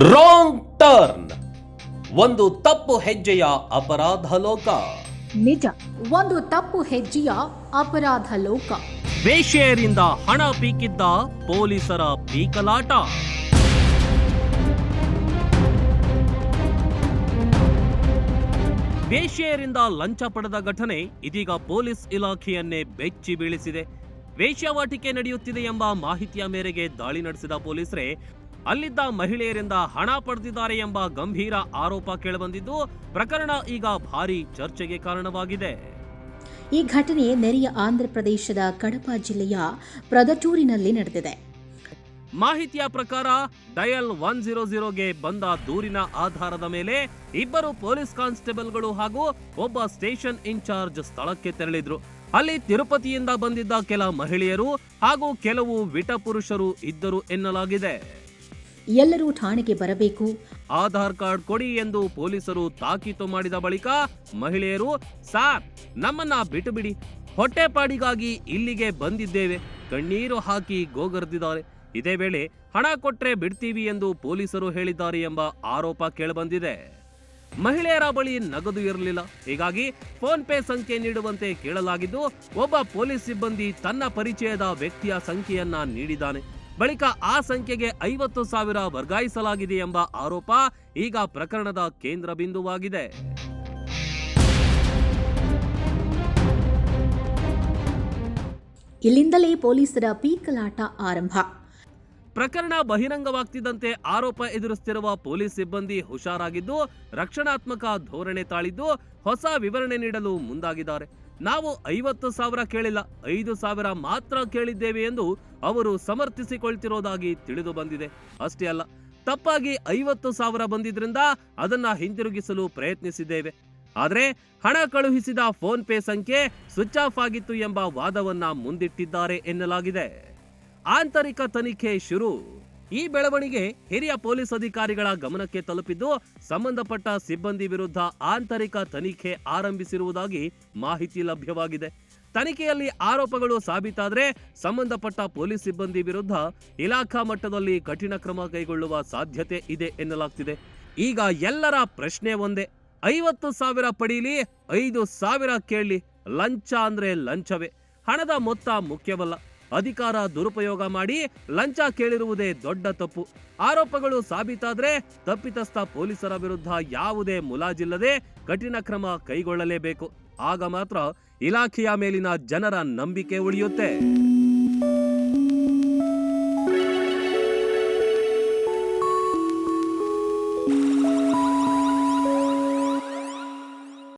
Wrong turn, ಒಂದು ತಪ್ಪು ಹೆಜ್ಜೆಯ ಅಪರಾಧ ಲೋಕ. ನಿಜ, ಒಂದು ತಪ್ಪು ಹೆಜ್ಜೆಯ ಅಪರಾಧ ಲೋಕ. ವೇಶ್ಯೆಯರಿಂದ ಹಣ ಪೀಕಿದ್ದ ಪೊಲೀಸರ ಪೀಕಲಾಟ. ವೇಶ್ಯೆಯರಿಂದ ಲಂಚ ಪಡೆದ ಘಟನೆ ಇದೀಗ ಪೊಲೀಸ್ ಇಲಾಖೆಯನ್ನೇ ಬೆಚ್ಚಿ ಬೀಳಿಸಿದೆ. ವೇಶ್ಯಾವಾಟಿಕೆ ನಡೆಯುತ್ತಿದೆ ಎಂಬ ಮಾಹಿತಿಯ ಮೇರೆಗೆ ದಾಳಿ ನಡೆಸಿದ ಪೊಲೀಸರೇ ಅಲ್ಲಿದ್ದ ಮಹಿಳೆಯರಿಂದ ಹಣ ಪಡೆದಿದ್ದಾರೆ ಎಂಬ ಗಂಭೀರ ಆರೋಪ ಕೇಳಿಬಂದಿದ್ದು, ಪ್ರಕರಣ ಈಗ ಭಾರೀ ಚರ್ಚೆಗೆ ಕಾರಣವಾಗಿದೆ. ಈ ಘಟನೆ ನೆರೆಯ ಆಂಧ್ರಪ್ರದೇಶದ ಕಡಪ ಜಿಲ್ಲೆಯ ಪ್ರದಟೂರಿನಲ್ಲಿ ನಡೆದಿದೆ. ಮಾಹಿತಿಯ ಪ್ರಕಾರ ಡಯಲ್ 100ಗೆ ಬಂದ ದೂರಿನ ಆಧಾರದ ಮೇಲೆ ಇಬ್ಬರು ಪೊಲೀಸ್ ಕಾನ್ಸ್ಟೇಬಲ್ಗಳು ಹಾಗೂ ಒಬ್ಬ ಸ್ಟೇಷನ್ ಇನ್ಚಾರ್ಜ್ ಸ್ಥಳಕ್ಕೆ ತೆರಳಿದ್ರು. ಅಲ್ಲಿ ತಿರುಪತಿಯಿಂದ ಬಂದಿದ್ದ ಕೆಲ ಮಹಿಳೆಯರು ಹಾಗೂ ಕೆಲವು ವಿಟ ಪುರುಷರು ಇದ್ದರು ಎನ್ನಲಾಗಿದೆ. ಎಲ್ಲರೂ ಠಾಣೆಗೆ ಬರಬೇಕು, ಆಧಾರ್ ಕಾರ್ಡ್ ಕೊಡಿ ಎಂದು ಪೊಲೀಸರು ತಾಕೀತು ಮಾಡಿದ ಬಳಿಕ ಮಹಿಳೆಯರು, ಸಾರ್ ನಮ್ಮನ್ನ ಬಿಟ್ಟು ಬಿಡಿ, ಹೊಟ್ಟೆಪಾಡಿಗಾಗಿ ಇಲ್ಲಿಗೆ ಬಂದಿದ್ದೇವೆ, ಕಣ್ಣೀರು ಹಾಕಿ ಗೋಗರ್ದಿದ್ದಾರೆ. ಇದೇ ವೇಳೆ ಹಣ ಕೊಟ್ರೆ ಬಿಡ್ತೀವಿ ಎಂದು ಪೊಲೀಸರು ಹೇಳಿದ್ದಾರೆ ಎಂಬ ಆರೋಪ ಕೇಳಿಬಂದಿದೆ. ಮಹಿಳೆಯರ ಬಳಿ ನಗದು ಇರಲಿಲ್ಲ, ಹೀಗಾಗಿ ಫೋನ್ ಪೇ ಸಂಖ್ಯೆ ನೀಡುವಂತೆ ಕೇಳಲಾಗಿದ್ದು, ಒಬ್ಬ ಪೊಲೀಸ್ ಸಿಬ್ಬಂದಿ ತನ್ನ ಪರಿಚಯದ ವ್ಯಕ್ತಿಯ ಸಂಖ್ಯೆಯನ್ನ ನೀಡಿದ್ದಾನೆ. ಬಳಿಕ ಆ ಸಂಖ್ಯೆಗೆ 50,000 ವರ್ಗಾಯಿಸಲಾಗಿದೆ ಎಂಬ ಆರೋಪ ಈಗ ಪ್ರಕರಣದ ಕೇಂದ್ರ ಬಿಂದುವಾಗಿದೆ. ಇಲ್ಲಿಂದಲೇ ಪೊಲೀಸರ ಪೀಕಲಾಟ ಆರಂಭ. ಪ್ರಕರಣ ಬಹಿರಂಗವಾಗ್ತಿದ್ದಂತೆ ಆರೋಪ ಎದುರಿಸುತ್ತಿರುವ ಪೊಲೀಸ್ ಸಿಬ್ಬಂದಿ ಹುಷಾರಾಗಿದ್ದು, ರಕ್ಷಣಾತ್ಮಕ ಧೋರಣೆ ತಾಳಿದ್ದು, ಹೊಸ ವಿವರಣೆ ನೀಡಲು ಮುಂದಾಗಿದ್ದಾರೆ. ನಾವು 50,000 ಕೇಳಿಲ್ಲ, 5,000 ಮಾತ್ರ ಕೇಳಿದ್ದೇವೆ ಎಂದು ಅವರು ಸಮರ್ಥಿಸಿಕೊಳ್ತಿರೋದಾಗಿ ತಿಳಿದು ಬಂದಿದೆ. ಅಷ್ಟೇ ಅಲ್ಲ, ತಪ್ಪಾಗಿ 50,000 ಬಂದಿದ್ರಿಂದ ಅದನ್ನ ಹಿಂತಿರುಗಿಸಲು ಪ್ರಯತ್ನಿಸಿದ್ದೇವೆ. ಆದರೆ ಹಣ ಕಳುಹಿಸಿದ ಫೋನ್ ಪೇ ಸಂಖ್ಯೆ ಸ್ವಿಚ್ ಆಫ್ ಆಗಿತ್ತು ಎಂಬ ವಾದವನ್ನ ಮುಂದಿಟ್ಟಿದ್ದಾರೆ ಎನ್ನಲಾಗಿದೆ. ಆಂತರಿಕ ತನಿಖೆ ಶುರು. ಈ ಬೆಳವಣಿಗೆ ಹಿರಿಯ ಪೊಲೀಸ್ ಅಧಿಕಾರಿಗಳ ಗಮನಕ್ಕೆ ತಲುಪಿದ್ದು, ಸಂಬಂಧಪಟ್ಟ ಸಿಬ್ಬಂದಿ ವಿರುದ್ಧ ಆಂತರಿಕ ತನಿಖೆ ಆರಂಭಿಸಿರುವುದಾಗಿ ಮಾಹಿತಿ ಲಭ್ಯವಾಗಿದೆ. ತನಿಖೆಯಲ್ಲಿ ಆರೋಪಗಳು ಸಾಬೀತಾದರೆ ಸಂಬಂಧಪಟ್ಟ ಪೊಲೀಸ್ ಸಿಬ್ಬಂದಿ ವಿರುದ್ಧ ಇಲಾಖಾ ಮಟ್ಟದಲ್ಲಿ ಕಠಿಣ ಕ್ರಮ ಕೈಗೊಳ್ಳುವ ಸಾಧ್ಯತೆ ಇದೆ ಎನ್ನಲಾಗ್ತಿದೆ. ಈಗ ಎಲ್ಲರ ಪ್ರಶ್ನೆ ಒಂದೇ, 50,000 ಪಡೀಲಿ, 5,000 ಕೇಳಲಿ, ಲಂಚ ಅಂದ್ರೆ ಲಂಚವೇ. ಹಣದ ಮೊತ್ತ ಮುಖ್ಯವಲ್ಲ, ಅಧಿಕಾರ ದುರುಪಯೋಗ ಮಾಡಿ ಲಂಚ ಕೇಳಿರುವುದೇ ದೊಡ್ಡ ತಪ್ಪು. ಆರೋಪಗಳು ಸಾಬೀತಾದ್ರೆ ತಪ್ಪಿತಸ್ಥ ಪೊಲೀಸರ ವಿರುದ್ಧ ಯಾವುದೇ ಮುಲಾಜಿಲ್ಲದೆ ಕಠಿಣ ಕ್ರಮ ಕೈಗೊಳ್ಳಲೇಬೇಕು. ಆಗ ಮಾತ್ರ ಇಲಾಖೆಯ ಮೇಲಿನ ಜನರ ನಂಬಿಕೆ ಉಳಿಯುತ್ತೆ.